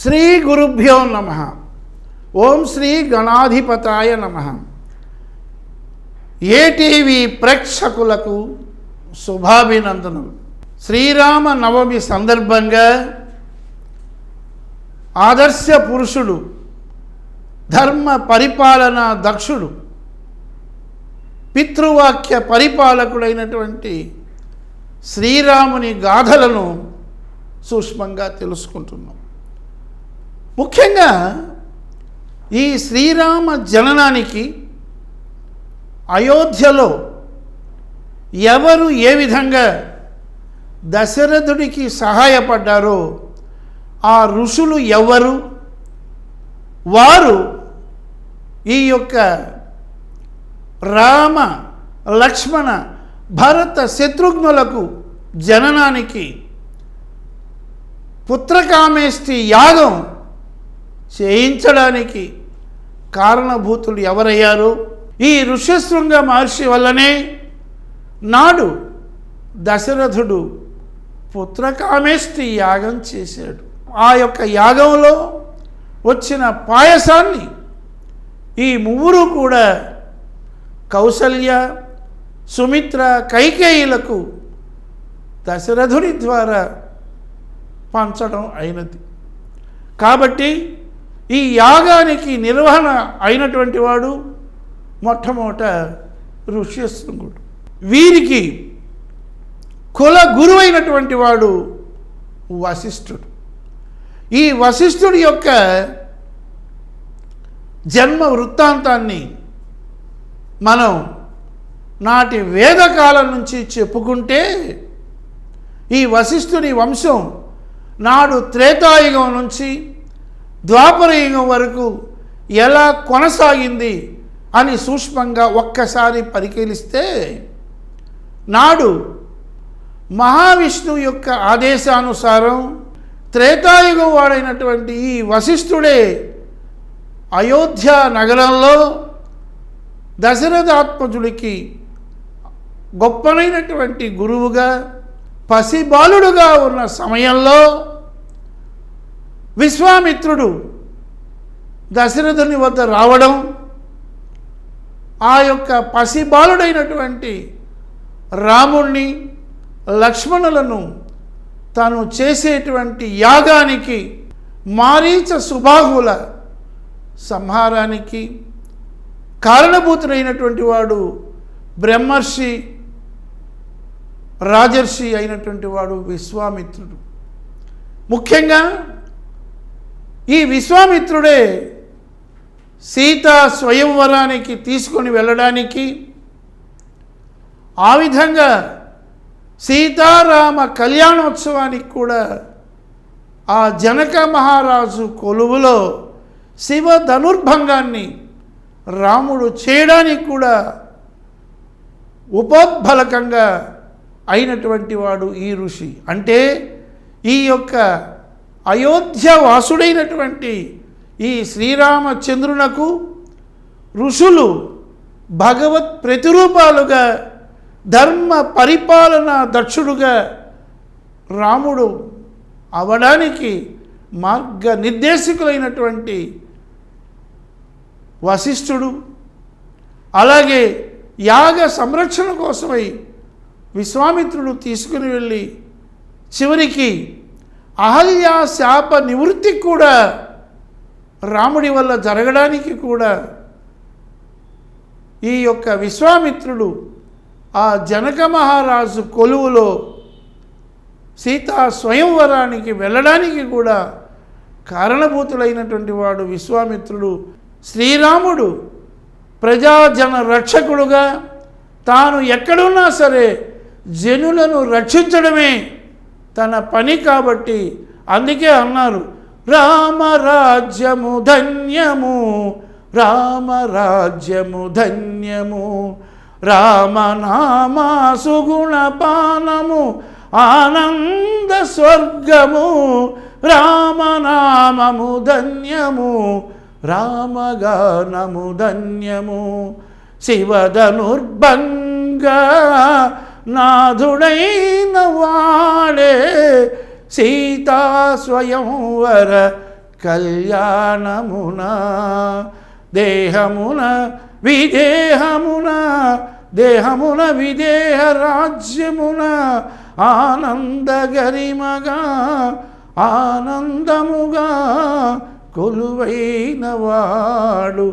శ్రీ గురుభ్యో నమః. ఓం శ్రీ గణాధిపతాయ నమః. ఏటీవీ ప్రేక్షకులకు శుభాభినందనలు. శ్రీరామ నవమి సందర్భంగా ఆదర్శ పురుషుడు, ధర్మ పరిపాలన దక్షుడు, పితృవాక్య పరిపాలకుడైనటువంటి శ్రీరాముని గాథలను సూక్ష్మంగా తెలుసుకుంటున్నాం. ముఖ్యంగా ఈ శ్రీరామ జననానికి అయోధ్యలో ఎవరు ఏ విధంగా దశరథుడికి సహాయపడ్డారో ఆ ఋషులు ఎవరు, వారు ఈ యొక్క రామ లక్ష్మణ భరత శత్రుఘ్నులకు జననానికి పుత్రకామేష్టి యాగం చేయించడానికి కారణభూతులు ఎవరయ్యారు? ఈ ఋష్యశృంగ మహర్షి వల్లనే నాడు దశరథుడు పుత్రకామేష్టి యాగం చేశాడు. ఆ యొక్క యాగంలో వచ్చిన పాయసాన్ని ఈ ముగ్గురు కూడా కౌసల్య, సుమిత్ర, కైకేయులకు దశరథుడి ద్వారా పంచడం అయినది. కాబట్టి ఈ యాగానికి నిర్వహణ అయినటువంటి వాడు మొట్టమొదట ఋష్యశృంగుడు. వీరికి కుల గురువైనటువంటి వాడు వశిష్ఠుడు. ఈ వశిష్ఠుడి యొక్క జన్మ వృత్తాంతాన్ని మనం నాటి వేదకాలం నుంచి చెప్పుకుంటే ఈ వశిష్ఠుని వంశం నాడు త్రేతాయుగం నుంచి ద్వాపరయుగం వరకు ఎలా కొనసాగింది అని సూక్ష్మంగా ఒక్కసారి పరిశీలిస్తే, నాడు మహావిష్ణువు యొక్క ఆదేశానుసారం త్రేతాయుగం వాడైనటువంటి ఈ వశిష్ఠుడే అయోధ్య నగరంలో దశరథాత్మజుడికి గొప్పనైనటువంటి గురువుగా, పసిబాలుడుగా ఉన్న సమయంలో విశ్వామిత్రుడు దశరథుని వద్ద రావడం, ఆ యొక్క పసిబాలుడైనటువంటి రాముణ్ణి, లక్ష్మణులను తాను చేసేటువంటి యాగానికి, మారీచ సుబాహుల సంహారానికి కారణభూతుడైనటువంటి వాడు బ్రహ్మర్షి, రాజర్షి అయినటువంటి వాడు విశ్వామిత్రుడు. ముఖ్యంగా ఈ విశ్వామిత్రుడే సీతా స్వయంవరానికి తీసుకొని వెళ్ళడానికి, ఆ విధంగా సీతారామ కళ్యాణోత్సవానికి కూడా ఆ జనక మహారాజు కొలువులో శివ ధనుర్భంగాన్ని రాముడు చేయడానికి కూడా ఉపోద్బలకంగా అయినటువంటి వాడు ఈ ఋషి. అంటే ఈ యొక్క అయోధ్య వాసుడైనటువంటి ఈ శ్రీరామచంద్రునకు ఋషులు భగవత్ ప్రతిరూపాలుగా, ధర్మ పరిపాలన దక్షుడుగా రాముడు అవడానికి మార్గనిర్దేశకులైనటువంటి వశిష్ఠుడు, అలాగే యాగ సంరక్షణ కోసమై విశ్వామిత్రుడు తీసుకుని వెళ్ళి చివరికి అహల్య శాప నివృత్తి కూడా రాముడి వల్ల జరగడానికి కూడా ఈ యొక్క విశ్వామిత్రుడు ఆ జనక మహారాజు కొలువులో సీతా స్వయంవరానికి వెళ్ళడానికి కూడా కారణభూతులైనటువంటి వాడు విశ్వామిత్రుడు. శ్రీరాముడు ప్రజాజన రక్షకుడుగా తాను ఎక్కడున్నా సరే జనులను రక్షించడమే తన పని. కాబట్టి అందుకే అన్నారు, రామరాజ్యము ధన్యము, రామరాజ్యము ధన్యము, రామనామ సుగుణపానము ఆనంద స్వర్గము, రామనామము ధన్యము, రామగానము ధన్యము, శివధనుర్భంగ నాథుడైన వాడే సీతా స్వయంవర కళ్యాణమున దేహమున విదేహమున దేహమున విదేహ రాజ్యమున ఆనందగరిమగా ఆనందముగా కొలువైన వాడు